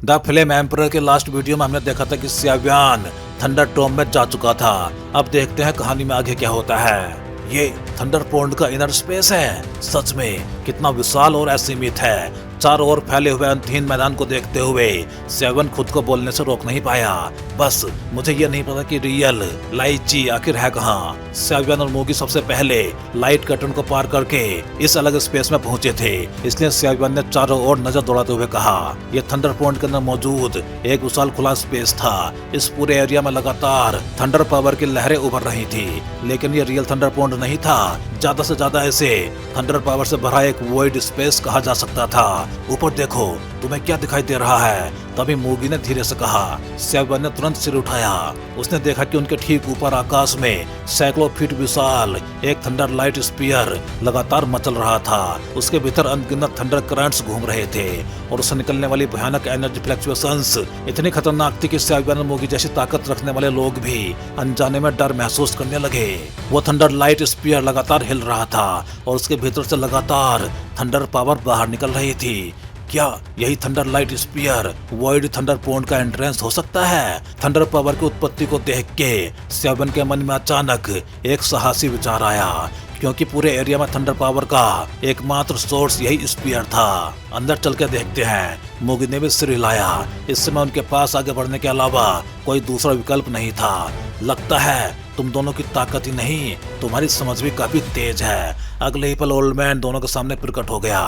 The flame emperor के last video में हमने देखा था कि स्यावियान थंडर टोम में जा चुका था। अब देखते हैं कहानी में आगे क्या होता है। ये थंडर पोंड का इनर स्पेस है। सच में कितना विशाल और असीमित है। चारों ओर फैले हुए अंतहीन मैदान को देखते हुए स्यावियान खुद को बोलने से रोक नहीं पाया। बस मुझे ये नहीं पता कि रियल लाइची आखिर है कहाँ। स्यावियान और मूगी सबसे पहले लाइट कर्टन को पार करके इस अलग स्पेस में पहुंचे थे, इसलिए स्यावियान ने चारों ओर नजर दौड़ाते हुए कहा, यह थंडर पोंड के अंदर मौजूद एक विशाल खुला स्पेस था। इस पूरे एरिया में लगातार थंडर पावर की लहरें उभर रही थी, लेकिन ये रियल थंडर पोंड नहीं था। ज्यादा से ज्यादा इसे थंडर पावर से भरा एक वॉइड स्पेस कहा जा सकता था। ऊपर देखो, तुम्हें क्या दिखाई दे रहा है? तभी मूगी ने धीरे से कहा। स्यावियान ने तुरंत सिर उठाया। उसने देखा कि उनके ठीक ऊपर आकाश में सैकड़ों फीट विशाल एक थंडर लाइट स्पीयर लगातार मचल रहा था। उसके भीतर अनगिनत थंडर करंट्स घूम रहे थे और उससे निकलने वाली भयानक एनर्जी फ्लक्चुएशंस इतनी खतरनाक थी कि स्यावियान और मूगी जैसी ताकत रखने वाले लोग भी अनजाने में डर महसूस करने लगे। वो थंडर लाइट स्पीयर लगातार हिल रहा था और उसके भीतर से लगातार थंडर पावर बाहर निकल रही थी। क्या यही thunder light spear void thunder pond का एंट्रेंस हो सकता है? थंडर पावर की उत्पत्ति को देख के स्यावियान के मन में अचानक एक साहसी विचार आया, क्योंकि पूरे एरिया में थंडर पावर का एकमात्र सोर्स यही स्पीयर था। अंदर चल के देखते हैं। मूगी ने भी सिर हिलाया। इस समय उनके पास आगे बढ़ने के अलावा कोई दूसरा विकल्प नहीं था। लगता है तुम दोनों की ताकत ही नहीं, तुम्हारी समझ भी काफी तेज है। अगले ही पल ओल्ड मैन दोनों के सामने प्रकट हो गया।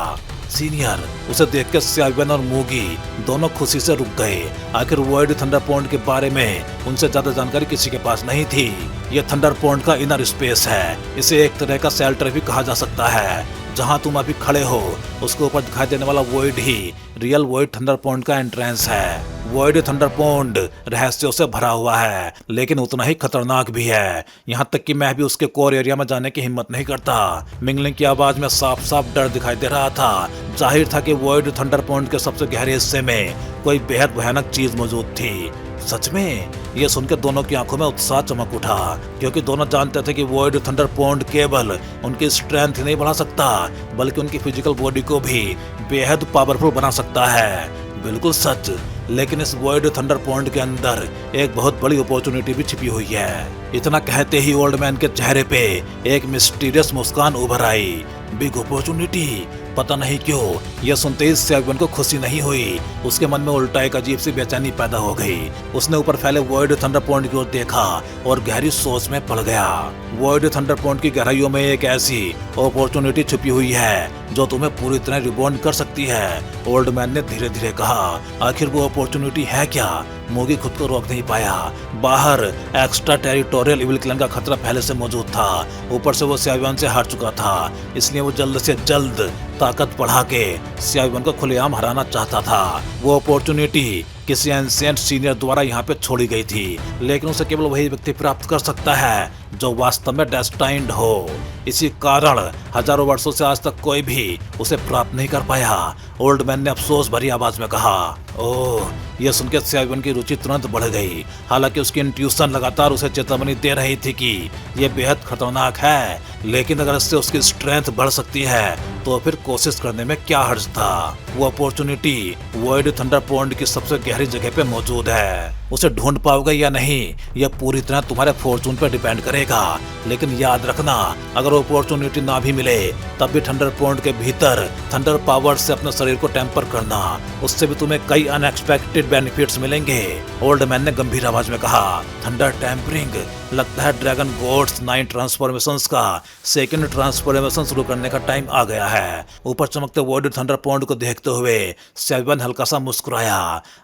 सीनियर, उसे देखकर स्यावियान और मूगी दोनों खुशी से रुक गए। आखिर वॉइड थंडर पोंड के बारे में उनसे ज्यादा जानकारी किसी के पास नहीं थी। यह थंडर पोंड का इनर स्पेस है। इसे एक तरह का शेल्टर भी कहा जा सकता है। जहां तुम अभी खड़े हो उसके ऊपर दिखाई देने वाला वॉइड ही रियल वॉइड थंडर पोंड का एंट्रेंस है। वॉइड थंडर पोंड रहस्यों से भरा हुआ है, लेकिन उतना ही खतरनाक भी है। यहाँ तक कि मैं भी उसके कोर एरिया में जाने की हिम्मत नहीं करता। मिंगलिंग की आवाज में साफ साफ डर दिखाई दे रहा था। जाहिर था कि वॉइड थंडर पोंड के सबसे गहरे हिस्से में कोई बेहद भयानक चीज मौजूद थी। सच में? ये सुनकर दोनों की आंखों में उत्साह चमक उठा, क्योंकि दोनों जानते थे कि वॉइड थंडर पोंड केवल उनकी स्ट्रेंथ ही नहीं बढ़ा सकता, बल्कि उनकी फिजिकल बॉडी को भी बेहद पावरफुल बना सकता है। बिल्कुल सच। लेकिन इस वॉइड थंडर पोंड के अंदर एक बहुत बड़ी अपॉर्चुनिटी भी छिपी हुई है। इतना कहते ही ओल्ड मैन के चेहरे पे एक मिस्टीरियस मुस्कान उभर आई। Big opportunity? पता नहीं क्यों यह सुनते ही स्यावियान को खुशी नहीं हुई। उसके मन में उल्टा एक अजीब सी बेचैनी पैदा हो गई। उसने ऊपर फैले वॉइड थंडर पोंड की ओर देखा और गहरी सोच में पड़ गया। वॉइड थंडर पोंड की गहराइयों में एक ऐसी अपॉर्चुनिटी छुपी हुई है जो तुम्हें पूरी तरह रिबॉन्ड कर सकती है। ओल्ड मैन ने धीरे धीरे कहा। आखिर वो अपॉर्चुनिटी है क्या? मूगी खुद को रोक नहीं पाया। बाहर एक्स्ट्रा टेरिटोरियल इविल क्लैन का खतरा पहले से मौजूद था। ऊपर से वो स्यावियान से हार चुका था, इसलिए वो जल्द से जल्द ताकत बढ़ा के स्यावियान को खुलेआम हराना चाहता था। वो अपॉर्चुनिटी किसी एंशिएंट सीनियर द्वारा यहाँ पे छोड़ी गई थी, लेकिन उसे केवल वही व्यक्ति प्राप्त कर सकता है जो वास्तव में डेस्टाइन्ड हो। इसी कारण हजारों वर्षों से आज तक कोई भी उसे प्राप्त नहीं कर पाया। ओल्ड मैन ने अफसोस भरी आवाज में कहा। ओह, यह सुनकर स्यावियान की रुचि तुरंत बढ़ गई। हालांकि उसकी इंट्यूशन लगातार उसे चेतावनी दे रही थी कि यह बेहद खतरनाक है, लेकिन अगर इससे उसकी स्ट्रेंथ बढ़ सकती है तो फिर कोशिश करने में क्या हर्ज था। वो अपॉर्चुनिटी वॉइड थंडर पोंड की सबसे गहरी जगह पे मौजूद है। उसे ढूंढ पाओगे या नहीं, यह पूरी तरह तुम्हारे फॉर्चून पर डिपेंड करेगा। लेकिन याद रखना, अगर अपॉर्चुनिटी ना भी मिले तब भी थंडर पोंड के भीतर थंडर पावर से अपने शरीर को टेम्पर करना, उससे भी तुम्हें कई अनएक्सपेक्टेड बेनिफिट्स मिलेंगे। ओल्ड मैन ने गंभीर आवाज में कहा। Thunder tempering? लगता है ड्रैगन गॉड्स 9 ट्रांसफॉर्मेशंस का सेकंड ट्रांसफॉर्मेशन शुरू करने का टाइम आ गया है। ऊपर चमकते वॉइड थंडर पोंड को देखते हुए स्यावियान हल्का सा मुस्कुराया।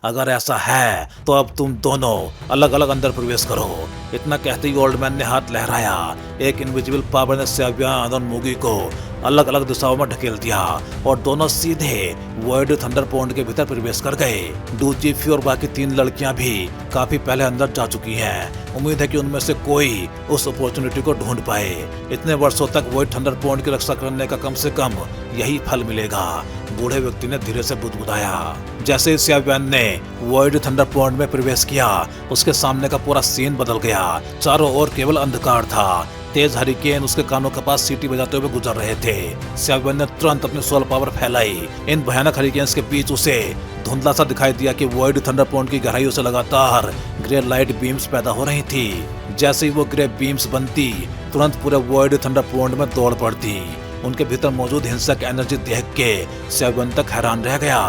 अगर ऐसा है तो अब तुम दोनों अलग अलग अंदर प्रवेश करो। इतना कहते ही ओल्ड मैन ने हाथ लहराया। एक इनविजिबल पावर ने स्यावियान और मूगी को अलग अलग दिशाओं में ढकेल दिया और दोनों सीधे वॉइड थंडर पोंड के भीतर प्रवेश कर गए। डूजीफी और बाकी 3 लड़कियां भी काफी पहले अंदर जा चुकी हैं। उम्मीद है कि उनमें से कोई उस अपॉर्चुनिटी को ढूंढ पाए। इतने वर्षों तक वॉइड थंडर पोंड की रक्षा करने का कम से कम यही फल मिलेगा। बूढ़े व्यक्ति ने धीरे से बुदबुदाया। जैसे ही स्यावियान ने वॉइड थंडर पोंड में प्रवेश किया, उसके सामने का पूरा सीन बदल गया। चारों ओर केवल अंधकार था। तेज हरिकेन उसके कानों के पास सीटी बजाते हुए गुजर रहे थे। स्याबियन ने तुरंत अपनी सोल पावर फैलाई। इन भयानक हरिकेन्स के बीच उसे धुंधला सा दिखाई दिया कि वॉइड थंडरपोर्ट की गहराइयों से लगातार ग्रे लाइट बीम्स पैदा हो रही थी। जैसे ही वो ग्रे बीम्स बनती, तुरंत पूरे वॉइड थंडरपोर्ट में दौड़ पड़ती। उनके भीतर मौजूद हिंसक एनर्जी देख के स्याबियन तक हैरान रह गया।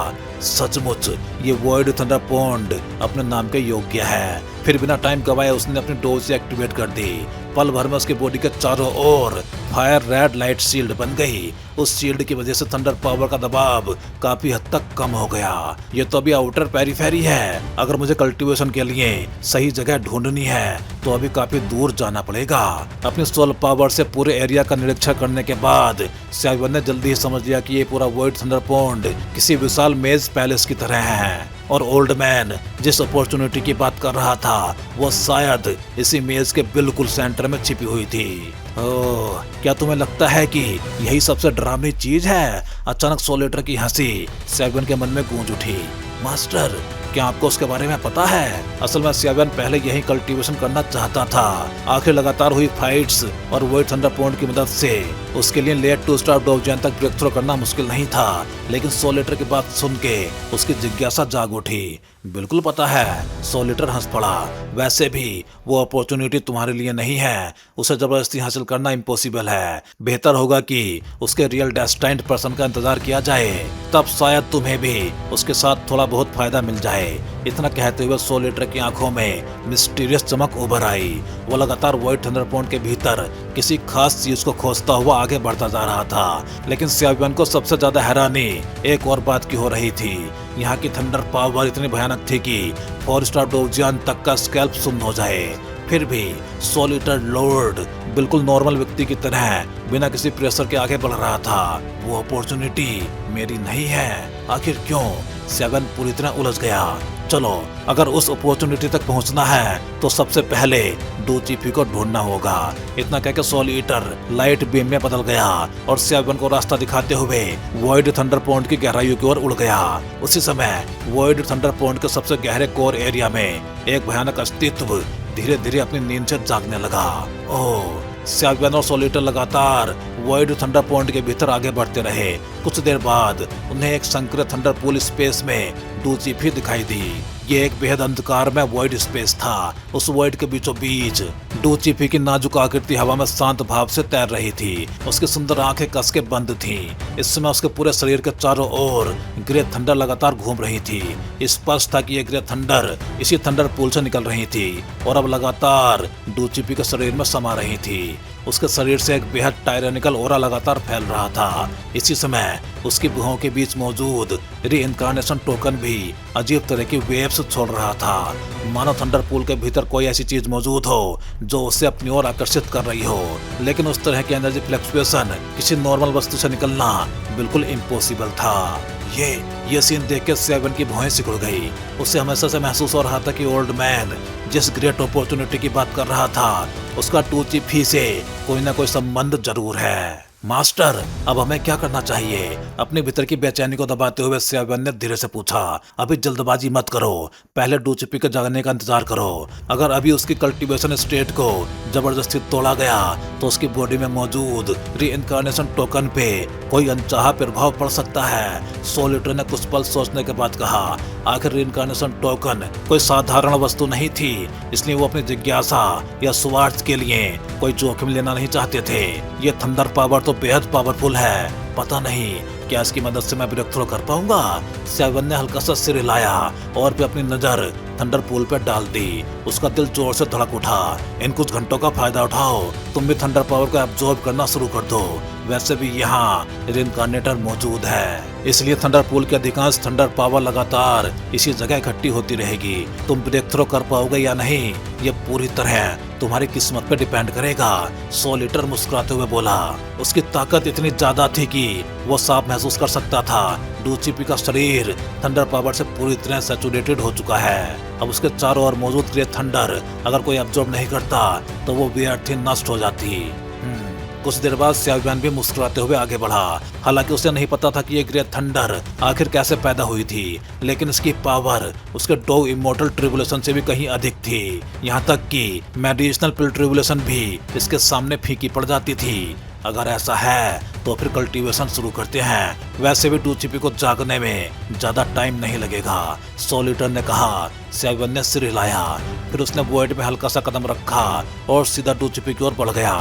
सचमुच ये वॉइड थंडरपोर्ट अपने नाम के योग्य है। फिर बिना टाइम गवाए उसने अपनी डोज एक्टिवेट कर दी। पल भर में उसकी बॉडी के चारों ओर फायर रेड लाइट शील्ड बन गई। उस शील्ड की वजह से थंडर पावर का दबाव काफी हद तक कम हो गया। ये तो अभी आउटर पेरिफेरी है। अगर मुझे कल्टीवेशन के लिए सही जगह ढूंढनी है तो अभी काफी दूर जाना पड़ेगा। अपनी सोल पावर से पूरे एरिया का निरीक्षण करने के बाद स्याबियन ने जल्दी ही समझ लिया कि ये पूरा वॉइड थंडरपोर्ट किसी विशाल मेज पैलेस की तरह है और ओल्ड मैन जिस अपॉर्चुनिटी की बात कर रहा था वो शायद इसी मेज के बिल्कुल सेंटर में छिपी हुई थी। ओह, क्या तुम्हें लगता है कि यही सबसे डरावनी चीज है? अचानक सोलेटर की हंसी स्याबियन के मन में गूंज उठी। मास्टर, क्या आपको उसके बारे में पता है? असल में स्याबियन पहले यही कल्टीवेशन करना चाहता था। आखिर लगातार हुई फाइट्स और वॉइड थंडरपोर्ट की मदद से उसके लिए लेट टू स्टार डोवजन तक ब्रेक थ्रू करना मुश्किल नहीं था। लेकिन सोलेटर की बात सुन के उसकी जिज्ञासा जाग उठी। बिल्कुल पता है, सोलेटर हंस पड़ा। वैसे भी वो अपॉर्चुनिटी तुम्हारे लिए नहीं है। उसे जबरदस्ती हासिल करना इम्पॉसिबल है। बेहतर होगा कि उसके रियल डेस्टाइन्ड पर्सन का इंतजार किया जाए, तब शायद तुम्हें भी उसके साथ थोड़ा बहुत फायदा मिल जाए। इतना कहते हुए सोलेटर की आंखों में मिस्टीरियस चमक उभर आई। वो लगातार वॉइड थंडरपोर्ट के भीतर किसी खास चीज को खोजता हुआ आगे बढ़ता जा रहा था। लेकिन स्याबियन को सबसे ज्यादा हैरानी एक और बात की हो रही थी। यहाँ की थंडर पावर इतनी भयानक थी कि 4 स्टार डोवजन तक का स्कैल्प सुन्न हो जाए। फिर भी सोलिटर लॉर्ड बिल्कुल नॉर्मल व्यक्ति की तरह बिना किसी प्रेशर के आगे बढ़ रहा था। वो अपॉर्चुनिटी मेरी नहीं है। आखिर क्यों? स्याबियन पूरी तरह उलझ गया। चलो, अगर उस अपॉर्चुनिटी तक पहुंचना है तो सबसे पहले डोचीपी को ढूंढना होगा। इतना कहकर सोल ईटर लाइट बीम में बदल गया और स्याबियन को रास्ता दिखाते हुए वॉइड थंडरपोर्ट की गहराइयों की ओर उड़ गया। उसी समय वॉइड थंडरपोर्ट के सबसे गहरे कोर एरिया में एक भयानक अस्तित्व धीरे धीरे अपनी नींद से जागने लगा। ओह, स्याबियन और सोलिटर लगातार वॉइड थंडरपोर्ट के भीतर आगे बढ़ते रहे। कुछ देर बाद उन्हें एक संकरित थंडर पूल स्पेस में डोचीपी दिखाई दी। ये एक बेहद अंधकार में वॉइड स्पेस था। उस वॉइड के बीचों बीच डोचीपी की नाजुक आकृति हवा में शांत भाव से तैर रही थी। उसकी सुंदर आंखें कस के बंद थीं। इस समय उसके पूरे शरीर के चारों ओर ग्रे थंडर लगातार घूम रही थी। स्पष्ट था कि ये ग्रे थंडर इसी थंडर पूल से निकल रही थी और अब लगातार डोचीपी के शरीर में समा रही थी। उसके शरीर से एक बेहद टायरेनिकल ओरा लगातार फैल रहा था। इसी समय उसकी भुजाओं के बीच मौजूद रीइंकार्नेशन टोकन भी अजीब तरह की वेव्स छोड़ रहा था। मानो थंडर पूल के भीतर कोई ऐसी चीज मौजूद हो जो उसे अपनी ओर आकर्षित कर रही हो। लेकिन उस तरह की एनर्जी फ्लक्चुएशन किसी नॉर्मल वस्तु से निकलना बिल्कुल इम्पॉसिबल था। ये सीन देख के स्याबियन की भौहें सिकुड़ गई। उसे हमेशा से महसूस हो रहा था कि ओल्ड मैन जिस ग्रेट अपॉर्चुनिटी की बात कर रहा था उसका डोचीपी से कोई ना कोई संबंध जरूर है। मास्टर, अब हमें क्या करना चाहिए? अपने भीतर की बेचैनी को दबाते हुए स्याबियन ने धीरे से पूछा। अभी जल्दबाजी मत करो, पहले डोचीपी के जागने का इंतजार करो। अगर अभी उसकी कल्टीवेशन स्टेट को जबरदस्ती तोड़ा गया तो उसकी बॉडी में मौजूद रीइंकार्नेशन टोकन पे कोई अनचाहा प्रभाव पड़ सकता है। सोलिटर ने कुछ पल सोचने के बाद कहा, आखिर रीइंकार्नेशन टोकन कोई साधारण वस्तु नहीं थी, इसलिए वो अपनी जिज्ञासा या स्वार्थ के लिए कोई जोखिम लेना नहीं चाहते थे। ये थंडर पावर तो बेहद पावरफुल है। पता नहीं क्या इसकी मदद से मैं ब्रेक थ्रू कर पाऊंगा? स्याबियन ने हल्का सा सिर हिलाया और फिर अपनी नजर थंडर पूल पर डाल दी। उसका दिल जोर से धड़क उठा। इन कुछ घंटों का फायदा उठाओ, तुम भी थंडर पावर को एब्जॉर्ब करना शुरू कर दो। वैसे भी यहाँ रीइंकार्नेटर मौजूद है, इसलिए थंडर पूल की अधिकांश थंडर पावर लगातार इसी जगह इकट्ठी होती रहेगी। तुम ब्रेक थ्रू कर पाओगे या नहीं, ये पूरी तरह तुम्हारी किस्मत पे डिपेंड करेगा। सोलिटर मुस्कुराते हुए बोला। उसकी ताकत इतनी ज्यादा थी कि वो साफ महसूस कर सकता था डोचीपी का शरीर थंडर पावर से पूरी तरह सैचुरेटेड हो चुका है। अब उसके चारों ओर मौजूद ग्रे थंडर अगर कोई एब्जॉर्ब नहीं करता तो वो व्यर्थ ही नष्ट हो जाती। कुछ देर बाद स्यावियान भी मुस्कुराते हुए आगे बढ़ा। हालांकि उसे नहीं पता था कि ये ग्रेट थंडर आखिर कैसे पैदा हुई थी, लेकिन इसकी पावर उसके डो इमोर्टल ट्रिबुलेशन से भी कहीं अधिक थी। यहाँ तक कि मेडिसिनल पिल ट्रिबुलेशन भी इसके सामने फीकी पड़ जाती थी। अगर ऐसा है तो फिर कल्टीवेशन शुरू करते हैं। वैसे भी डूचिपी को जागने में ज्यादा टाइम नहीं लगेगा, सोलिटर ने कहा। स्यावियान ने सिर हिलाया, फिर उसने वॉइड में हल्का सा कदम रखा और सीधा डूचिपी की ओर बढ़ गया।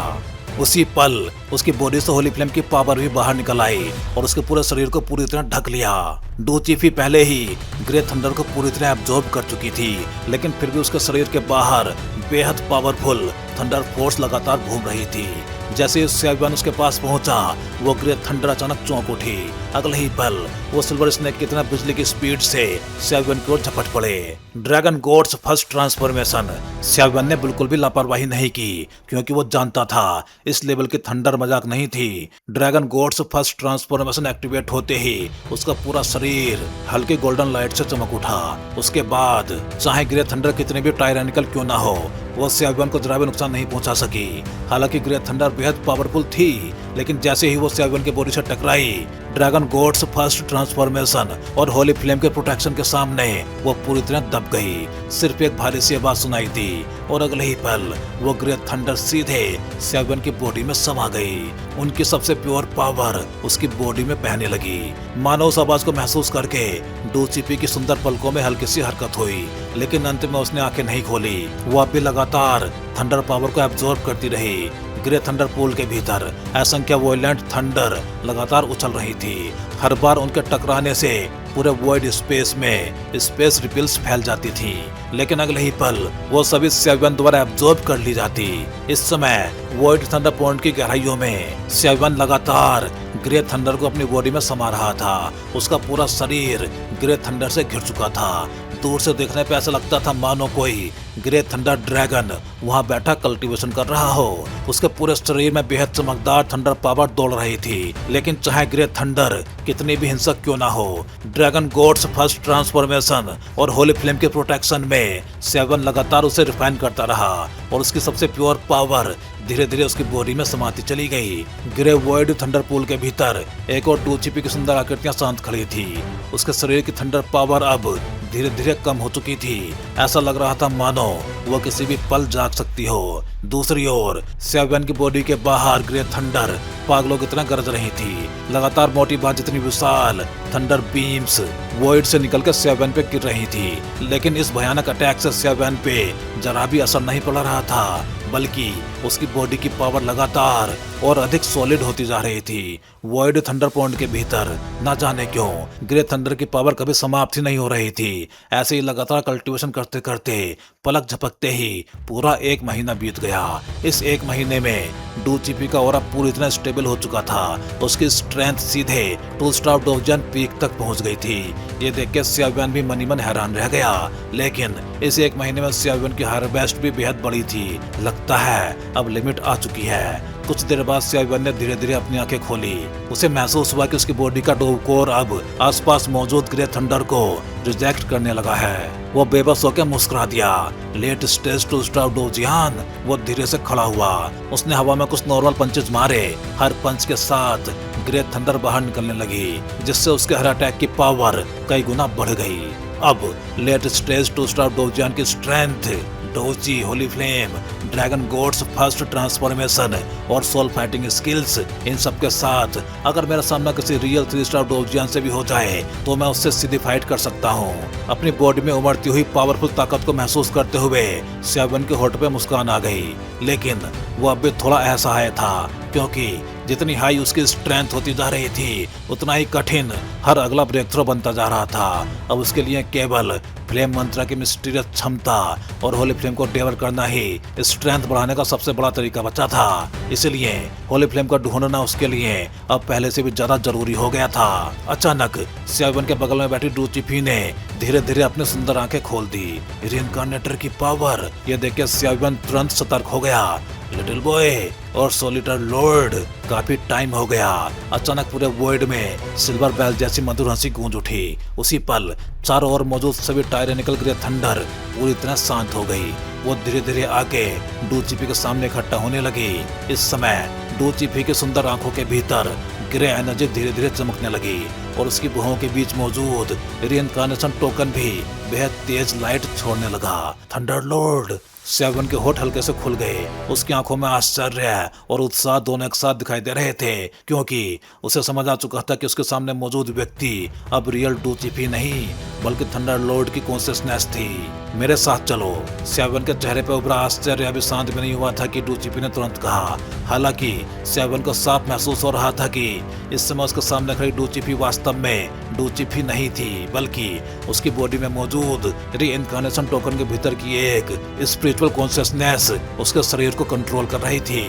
उसी पल उसकी बॉडी से होली फ्लेम की पावर भी बाहर निकल आई और उसके पूरे शरीर को पूरी तरह ढक लिया। डूचिपी पहले ही ग्रेट थंडर को पूरी तरह एब्जॉर्ब कर चुकी थी, लेकिन फिर भी उसके शरीर के बाहर बेहद पावरफुल थंडर फोर्स लगातार घूम रही थी। जैसे ही स्यावियान उसके पास पहुंचा, वो ग्रेट थंडर अचानक चौंक उठी। अगले ही पल वो सिल्वर स्नेक की तरह बिजली की स्पीड से स्यावियान की ओर झपट पड़े। Dragon God's first transformation. स्यावियान ने बिल्कुल भी लापरवाही नहीं की, क्योंकि वो जानता था इस लेवल की थंडर मजाक नहीं थी। Dragon God's first transformation activate होते ही उसका पूरा शरीर हल्के गोल्डन लाइट से चमक उठा। उसके बाद चाहे ग्रेट थंडर कितने भी टायरेनिकल क्यों ना हो, वो स्यावियान को जरा भी नुकसान नहीं पहुंचा सकी। हालांकि ग्रेट थंडर बेहद पावरफुल थी, लेकिन जैसे ही वो स्यावियान की बॉडी से टकराई, ड्रैगन गॉड्स फर्स्ट ट्रांसफॉर्मेशन और होली फ्लेम के प्रोटेक्शन के सामने वो पूरी तरह दब गई। सिर्फ एक भारी सी आवाज सुनाई दी और अगले ही पल वो ग्रेट थंडर सीधे स्यावियान की बॉडी में समा गई। उनकी सबसे प्योर पावर उसकी बॉडी में बहने लगी। मानो उस आवाज को महसूस करके डूचिपी की सुंदर पलकों में हल्की सी हरकत हुई, लेकिन अंत में उसने आंखें नहीं खोली। वो अब भी लगातार थंडर पावर को एब्जॉर्ब करती रही। ग्रेट थंडर पूल के भीतर असंख्य वॉयलेंट थंडर लगातार उछल रही थी। हर बार उनके टकराने से पूरे वॉइड स्पेस में स्पेस रिपल्स फैल जाती थी, लेकिन अगले ही पल वो सभी स्यावियान द्वारा एब्जॉर्ब कर ली जाती। इस समय वॉइड थंडर पॉइंट की गहराइयों में स्यावियान लगातार ग्रेट थंडर को अपनी बॉडी में समा रहा था। उसका पूरा शरीर ग्रेट थंडर से घिर चुका था। दूर से देखने पे ऐसा लगता था मानो कोई ग्रेट थंडर ड्रैगन वहां बैठा कल्टीवेशन कर रहा हो। उसके पूरे शरीर में बेहद चमकदार थंडर पावर दौड़ रही थी, लेकिन चाहे ग्रेट थंडर कितनी भी हिंसक क्यों ना हो, ड्रैगन गॉड्स फर्स्ट ट्रांसफॉर्मेशन और होली फ्लेम के प्रोटेक्शन में स्यावियान लगातार उसे रिफाइन करता रहा और उसकी सबसे प्योर पावर धीरे धीरे उसकी बॉडी में समाती चली गई। ग्रे वॉइड थंडर पूल के भीतर एक और डूचिपी की सुंदर आकृतियां शांत खड़ी थी। उसके शरीर की थंडर पावर अब धीरे धीरे कम हो चुकी थी। ऐसा लग रहा था मानो वो किसी भी पल जाग सकती हो। दूसरी ओर स्यावियान की बॉडी के बाहर ग्रेट थंडर पागलों की तरह गरज रही थी। लगातार मोटी बात जितनी विशाल थंडर बीम्स वॉइड से निकलकर स्यावियान पे गिर रही थी, लेकिन इस भयानक अटैक से स्यावियान पे जरा भी असर नहीं पड़ रहा था, बल्कि उसकी बॉडी की पावर लगातार और अधिक सॉलिड होती जा रही थी। वॉइड थंडर पॉइंट के भीतर न जाने क्यों ग्रेट थंडर की पावर कभी समाप्त ही नहीं हो रही थी। ऐसे ही लगातार कल्टीवेशन करते करते पलक झपकते ही पूरा 1 महीना बीत गया। इस 1 महीने में डूचिपी का ऑरा पूरी तरह स्टेबल हो चुका था। उसकी स्ट्रेंथ सीधे 2 स्टार डोजियन पीक तक पहुंच गई थी। ये देख के स्यावियान भी मनी मन हैरान रह गया, लेकिन इस 1 महीने में स्यावियान की हार्वेस्ट भी बेहद बड़ी थी। लगता है अब लिमिट आ चुकी है। कुछ देर बाद स्यावियान ने धीरे धीरे अपनी आंखें खोली। उसे महसूस हुआ कि उसकी बॉडी का डोव कोर अब आसपास मौजूद ग्रेट थंडर को रिजेक्ट करने लगा है। वो बेबस होकर मुस्कुरा दिया। लेट स्टेज 2 स्टार डोजियन। वो धीरे से खड़ा हुआ। उसने हवा में कुछ नॉर्मल पंचेज मारे। हर पंच के साथ ग्रेट थंडर बाहर निकलने लगी, जिससे उसके हर अटैक की पावर कई गुना बढ़ गई। अब लेट स्टेज 2 स्टार डोजियन की स्ट्रेंथ, डोजी, holy flame, dragon God's first transformation और सोल फाइटिंग स्किल्स, इन सब के साथ अगर मेरा सामना किसी रियल 3 स्टार डोजियन से भी हो जाए तो मैं उससे सीधी फाइट कर सकता हूँ। अपनी बॉडी में उमड़ती हुई पावरफुल ताकत को महसूस करते हुए स्यावियान के होठ पे मुस्कान आ गई, लेकिन वो अब भी थोड़ा असहाय था, क्योंकि जितनी हाई उसकी स्ट्रेंथ होती जा रही थी उतना ही कठिन हर अगला ब्रेक थ्रो बनता जा रहा था। अब उसके लिए केवल फ्लेम मंत्रा की मिस्टीरियस क्षमता और होली फ्लेम को डेवल करना ही स्ट्रेंथ बढ़ाने का सबसे बड़ा तरीका बचा था। इसलिए होली फ्लेम का ढूंढना उसके लिए अब पहले से भी ज्यादा जरूरी हो गया था। अचानक स्यावियान के बगल में बैठी डूचिपी ने धीरे धीरे अपनी सुंदर आंखें खोल दी। रिइनकार्नेटर की पावर ये देख के स्यावियान तुरंत सतर्क हो गया। लिटिल बॉय और सोलिटर लॉर्ड, काफी टाइम हो गया। अचानक पूरे वॉइड में सिल्वर बेल जैसी मधुर हंसी गूंज उठी। उसी पल चारों ओर मौजूद सभी टायरेनिकल ग्रेट थंडर पूरी तरह शांत हो गई। वो धीरे धीरे आके डूचिपी के सामने इकट्ठा होने लगी। इस समय डूचिफी की सुंदर आंखों के भीतर ग्रे एनर्जी धीरे धीरे चमकने लगी और उसकी भुहों के बीच मौजूद रीइंकार्नेशन टोकन भी बेहद तेज लाइट छोड़ने लगा। थंडरलॉर्ड! सेवन के होठ हल्के से खुल गए। उसकी आंखों में आश्चर्य और उत्साह दोनों एक साथ दिखाई दे रहे थे, क्योंकि उसे समझ आ चुका था कि उसके सामने मौजूद व्यक्ति अब रियल डूचिफी नहीं बल्कि थंडरलॉर्ड की कॉन्शियसनेस थी। मेरे साथ चलो। सेवन के चेहरे पर उभरा आश्चर्य अभी शांत भी नहीं हुआ था कि डूचिफी ने तुरंत कहा। हालांकि सेवन को साफ महसूस हो रहा था कि इस समय उसके सामने खड़ी डूचिफी वास्तव में डूचिफी नहीं थी, बल्कि उसकी बॉडी में मौजूद रीइंकार्नेशन टोकन के भीतर की एक स्पिरिचुअल कॉन्शियसनेस उसके शरीर को कंट्रोल कर रही थी।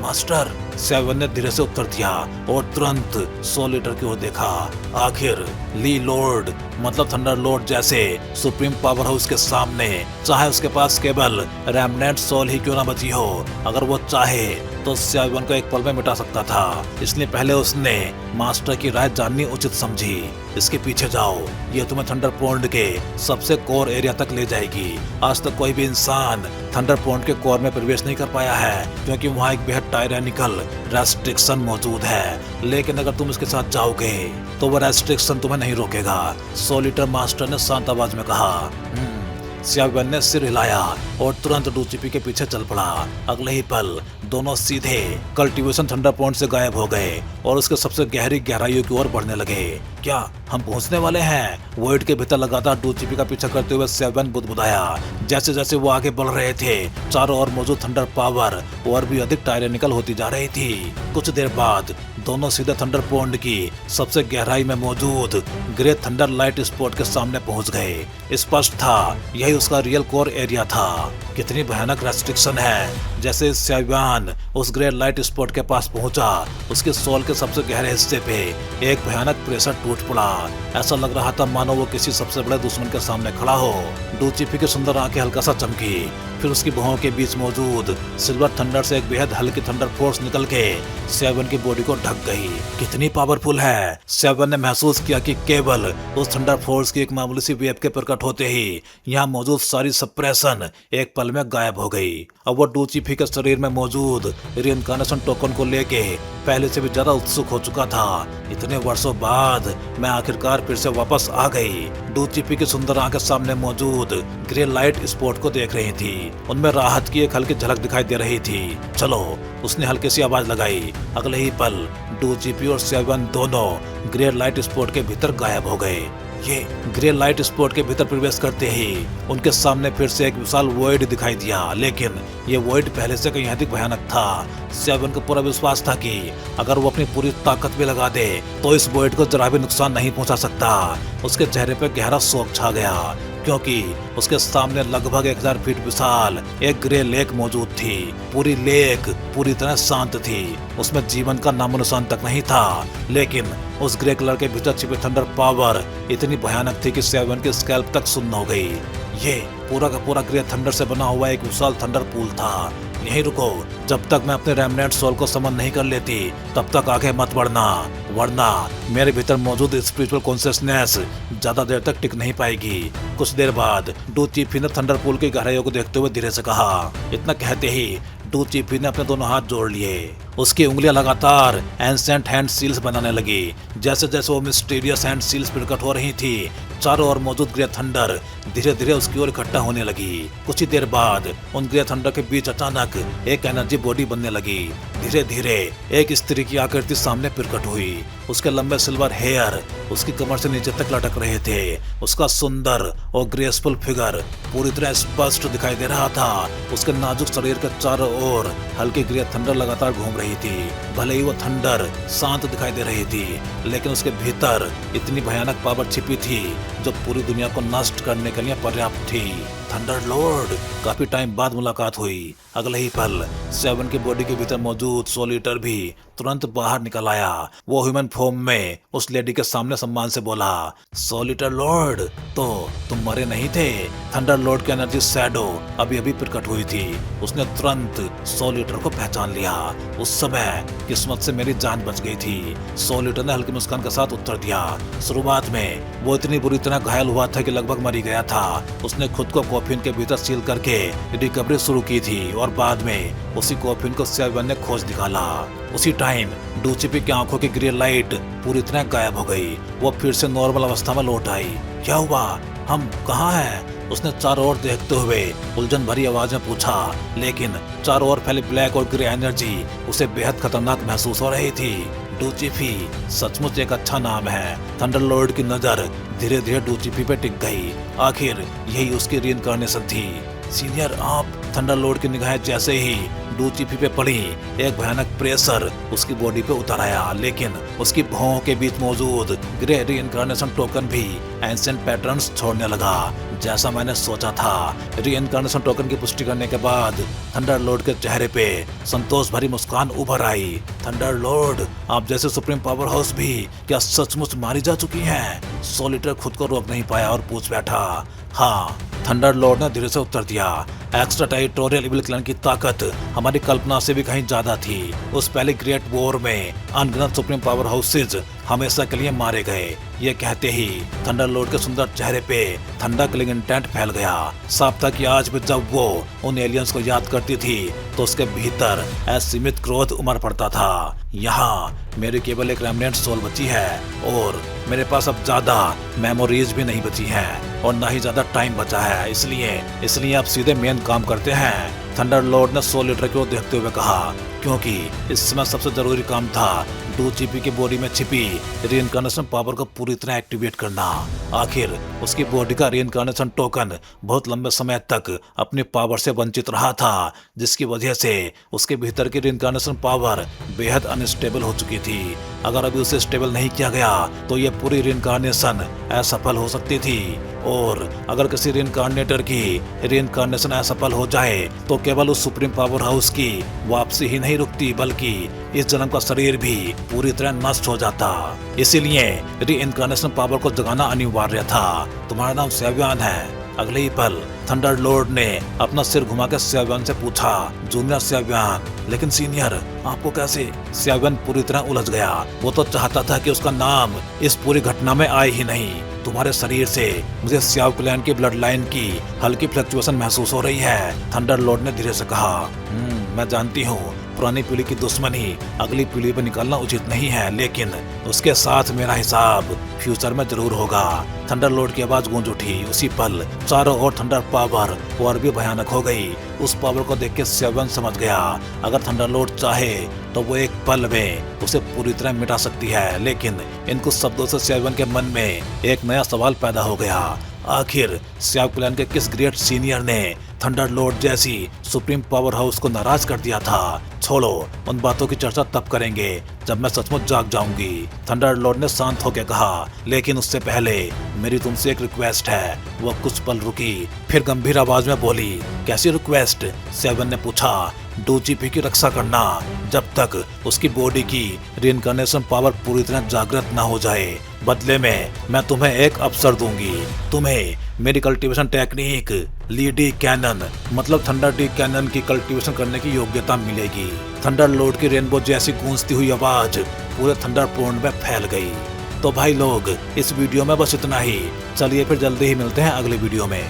मास्टर! सेवन ने धीरे से उत्तर दिया और तुरंत सोल ईटर की ओर देखा। आखिर ली लॉर्ड मतलब थंडर लॉर्ड जैसे सुप्रीम पावर हाउस के सामने चाहे उसके पास केवल रेमनेंट सोल ही क्यों ना बची हो, अगर वो चाहे तो सेवन को एक पल में मिटा सकता था। इसलिए पहले उसने मास्टर की राय जाननी उचित समझी। इसके पीछे जाओ, ये तुम्हें थंडर पॉन्ड के सबसे कोर एरिया तक ले जाएगी। आज तक कोई भी इंसान थंडर पॉन्ड के कोर में प्रवेश नहीं कर पाया है, क्योंकि वहाँ एक बेहद टायरेनिकल रेस्ट्रिक्शन मौजूद है। लेकिन अगर तुम इसके साथ जाओगे तो वह रेस्ट्रिक्शन तुम्हें नहीं रोकेगा, सोल ईटर मास्टर ने शांत आवाज में कहा। सेवन ने सिर हिलाया और तुरंत डूचिफी के पीछे चल पड़ा। अगले ही पल दोनों सीधे कल्टीवेशन थंडर पॉइंट से गायब हो गए और उसके सबसे गहरी गहराइयों की ओर बढ़ने लगे। क्या हम पहुंचने वाले हैं? वॉइड के भीतर लगातार डूचिफी का पीछा करते हुए सेवन बुदबुदाया। जैसे जैसे वो आगे बढ़ रहे थे, चारों ओर मौजूद थंडर पावर और भी अधिक टायरेनिकल होती जा रही थी। कुछ देर बाद दोनों सीधे थंडर पॉन्ड की सबसे गहराई में मौजूद ग्रे थंडर लाइट स्पॉट के सामने पहुंच गए। स्पष्ट था यही उसका रियल कोर एरिया था। कितनी भयानक रेस्ट्रिक्शन है। जैसे सेवन उस ग्रे लाइट स्पॉट के पास पहुंचा, उसके सोल के सबसे गहरे हिस्से पे एक भयानक प्रेशर टूट पड़ा। ऐसा लग रहा था मानो वो किसी सबसे बड़े दुश्मन के सामने खड़ा हो। डूचिफी की सुंदर आंखें हल्का सा चमकी, फिर उसकी भुहों के बीच मौजूद सिल्वर थंडर से एक बेहद हल्की थंडर फोर्स निकल के सेवन की बॉडी को ढक गई। कितनी पावरफुल है। सेवन ने महसूस किया कि केवल उस थंडर फोर्स की एक मामूली सी वेव के प्रकट होते ही यहाँ मौजूद सारी सप्रेशन एक पल में गायब हो गई। अब वो डूचिफी के शरीर में मौजूद रीइंकार्नेशन टोकन को लेके पहले से भी ज्यादा उत्सुक हो चुका था। इतने वर्षों बाद मैं आखिरकार फिर से वापस आ गई। डूचिफी की सुंदर आंखें सामने मौजूद ग्रे लाइट स्पॉट को देख रही थी। उनमें राहत की एक हल्की झलक दिखाई दे रही थी। चलो, उसने हल्की सी आवाज लगाई। अगले ही पल डूचिफी और सेवन दोनों ग्रे लाइट स्पॉट के भीतर गायब हो गए। ये ग्रे लाइट स्पॉट के भीतर प्रवेश करते ही उनके सामने फिर से एक विशाल वॉइड दिखाई दिया, लेकिन ये वॉइड पहले से कहीं अधिक भयानक था। सेवन को पूरा विश्वास था कि अगर वो अपनी पूरी ताकत भी लगा दे तो इस वॉइड को जरा भी नुकसान नहीं पहुंचा सकता। उसके चेहरे पे गहरा शोक छा गया, क्योंकि उसके सामने लगभग 1000 फीट विशाल एक ग्रे लेक मौजूद थी। पूरी लेक पूरी तरह शांत थी, उसमें जीवन का नामो निशान तक नहीं था। लेकिन उस ग्रे कलर के भीतर छिपी थंडर पावर इतनी भयानक थी कि सेवन की स्कैल्प तक सुन्न हो गई। ये पूरा का पूरा ग्रे थंडर से बना हुआ एक विशाल थंडर पूल था। यहीं रुको, जब तक मैं अपने रेमनेंट सोल को समन नहीं कर लेती तब तक आगे मत बढ़ना, वरना मेरे भीतर मौजूद स्पिरिचुअल कॉन्शियसनेस ज्यादा देर तक टिक नहीं पाएगी। कुछ देर बाद डूचिफी ने थंडर पूल की गहराइयों को देखते हुए धीरे से कहा। इतना कहते ही डूचिफी ने अपने दोनों हाथ जोड़ लिए। उसकी उंगलियां लगातार एंसेंट हैंड सील्स बनाने लगी। जैसे जैसे वो मिस्टीरियस हैंड सील्स प्रकट हो रही थी, चारों ओर मौजूद ग्रे थंडर धीरे धीरे उसकी ओर इकट्ठा होने लगी। कुछ ही देर बाद उन ग्रे थंडर के बीच अचानक एक एनर्जी बॉडी बनने लगी। धीरे धीरे एक स्त्री की आकृति सामने प्रकट हुई। उसके लंबे सिल्वर हेयर उसकी कमर से नीचे तक लटक रहे थे। उसका सुंदर और ग्रेसफुल फिगर पूरी तरह स्पष्ट दिखाई दे रहा था। उसके नाजुक शरीर के चारों ओर हल्की ग्रे थंडर लगातार घूम रही थी। भले ही वो थंडर शांत दिखाई दे रही थी, लेकिन उसके भीतर इतनी भयानक पावर छिपी थी जो पूरी दुनिया को नष्ट करने के लिए पर्याप्त थी। Thunder Lord! काफी टाइम बाद मुलाकात हुई। अगले ही पल सेवन की बॉडी के भीतर मौजूद सोल ईटर भी तुरंत बाहर निकल आया। वो ह्यूमन फॉर्म में उस लेडी के सामने सम्मान से बोला, सोलिटर लॉर्ड, तो तुम मरे नहीं थे। थंडर लॉर्ड की एनर्जी शैडो अभी अभी प्रकट हुई थी। उसने तुरंत सोलिटर को पहचान लिया। उस समय किस्मत से मेरी जान बच गई थी, सोलिटर ने हल्की मुस्कान के साथ उत्तर दिया। शुरुआत में वो इतनी बुरी तरह घायल हुआ था कि लगभग मर ही गया था। उसने खुद को कॉफिन के भीतर सील करके रिकवरी शुरू की थी और बाद में उसी कॉफिन को सियावियान ने खोज निकाला। उसी टाइम डूचिपी की आंखों की ग्रे लाइट पूरी तरह गायब हो गई। वो फिर से नॉर्मल अवस्था में लौट आई। क्या हुआ? हम कहाँ हैं? उसने चारों ओर देखते हुए उलझन भरी आवाज में पूछा, लेकिन चारों ओर फैली ब्लैक और ग्रे एनर्जी उसे बेहद खतरनाक महसूस हो रही थी। डूचिपी सचमुच एक अच्छा नाम है। थंडर लॉर्ड की नजर धीरे धीरे डूचिपी पे टिक गई। आखिर यही उसकी रीइंकार्नेशन थी। सीनियर, आप? थंडर लॉर्ड की निगाहें जैसे ही डूचिपी पे पड़ी, एक भयानक प्रेशर उसकी बॉडी पे उतर आया, लेकिन उसकी भौं के बीच मौजूद ग्रे रीइंकार्नेशन टोकन भी एंशिएंट पैटर्न्स छोड़ने लगा। जैसा मैंने सोचा था। रीइंकार्नेशन टोकन की पुष्टि करने के बाद थंडर लॉर्ड के चेहरे पे संतोष भरी मुस्कान उभर आई। थंडर लॉर्ड, आप जैसे सुप्रीम पावर हाउस भी क्या सचमुच मारी जा चुकी हैं? सोलिटर खुद को रोक नहीं पाया और पूछ बैठा। हाँ, थंडर लॉर्ड ने धीरे से उत्तर दिया। एक्स्ट्रा टेरिटोरियल इविल क्लैन की ताकत हमारी कल्पना से भी कहीं ज्यादा थी। उस पहले ग्रेट वॉर में अनगिनत सुप्रीम पावर हाउसेज हमेशा के लिए मारे गए। ये कहते ही थंडर लॉर्ड के सुंदर चेहरे पे ठंडा किलिंग इंटेंट फैल गया। साफ था कि आज भी जब वो उन एलियंस को याद करती थी तो उसके भीतर असीमित क्रोध उमड़ पड़ता था। यहाँ मेरी केवल एक रेमिनेंट सोल बची है और मेरे पास अब ज्यादा मेमोरीज भी नहीं बची हैं और ना ही ज्यादा टाइम बचा है। इसलिए आप सीधे मेन काम करते हैं। थंडर लॉर्ड ने सोलिटर को देखते हुए कहा, क्योंकि इस समय सबसे जरूरी काम था डूचिपी की बॉडी में छिपी रीइंकार्नेशन पावर को पूरी तरह एक्टिवेट करना। आखिर उसकी बॉडी का रीइंकार्नेशन टोकन बहुत लंबे समय तक अपनी पावर से वंचित रहा था, जिसकी वजह से उसके भीतर की रीइंकार्नेशन पावर बेहद अनस्टेबल हो चुकी थी। अगर अभी उसे स्टेबल नहीं किया गया तो ये पूरी रीइंकार्नेशन असफल हो सकती थी, और अगर किसी रीइंकार्नेटर की रीइंकार्नेशन असफल हो जाए तो केवल उस सुप्रीम पावर हाउस की वापसी ही नहीं रुकती, बल्कि इस जन्म का शरीर भी पूरी तरह नष्ट हो जाता। इसीलिए रीइंकार्नेशन पावर को जगाना अनिवार्य था। तुम्हारा नाम सियावियान है। अगले ही पल थंडर लॉर्ड ने अपना सिर घुमा के सियावियान से पूछा, जूनियर सियावियान, लेकिन सीनियर आपको कैसे? सियावियान पूरी तरह उलझ गया। वो तो चाहता था कि उसका नाम इस पूरी घटना में आए ही नहीं। तुम्हारे शरीर से मुझे सियाव क्लैन की ब्लड लाइन की हल्की फ्लक्चुएशन महसूस हो रही है, थंडर लॉर्ड ने धीरे से कहा। मैं जानती हूँ पुरानी पीढ़ी की दुश्मनी अगली पीढ़ी पर निकालना उचित नहीं है, लेकिन उसके साथ मेरा हिसाब फ्यूचर में जरूर होगा। थंडर लॉर्ड की आवाज गूंज उठी। उसी पल चारों ओर थंडर पावर और भी भयानक हो गई। उस पावर को देख के सियावियान समझ गया, अगर थंडर लॉर्ड चाहे तो वो एक पल में उसे पूरी तरह मिटा सकती है। लेकिन इन कुछ शब्दों से सियावियान के मन में एक नया सवाल पैदा हो गया। आखिर सियाव क्लैन के किस ग्रेट सीनियर ने थंडर लॉर्ड जैसी सुप्रीम पावर हाउस को नाराज कर दिया था? छोड़ो, उन बातों की चर्चा तब करेंगे जब मैं सचमुच जाग जाऊंगी, थंडर लॉर्ड ने शांत होकर कहा। लेकिन उससे पहले मेरी तुमसे एक रिक्वेस्ट है। वो कुछ पल रुकी, फिर गंभीर आवाज में बोली, कैसी रिक्वेस्ट? सियावियान ने पूछा। डूचिपी की रक्षा करना जब तक उसकी बॉडी की रीइंकार्नेशन पावर पूरी तरह जागृत न हो जाए। बदले में मैं तुम्हें एक अवसर दूंगी। तुम्हें मेरी कल्टीवेशन टेक्निक ली-डी कैनन मतलब थंडर डी कैनन की कल्टीवेशन करने की योग्यता मिलेगी। थंडर लॉर्ड की रेनबो जैसी गूंजती हुई आवाज पूरे थंडर पोर्न में फैल गई। तो भाई लोग, इस वीडियो में बस इतना ही। चलिए फिर जल्दी ही मिलते हैं अगले वीडियो में।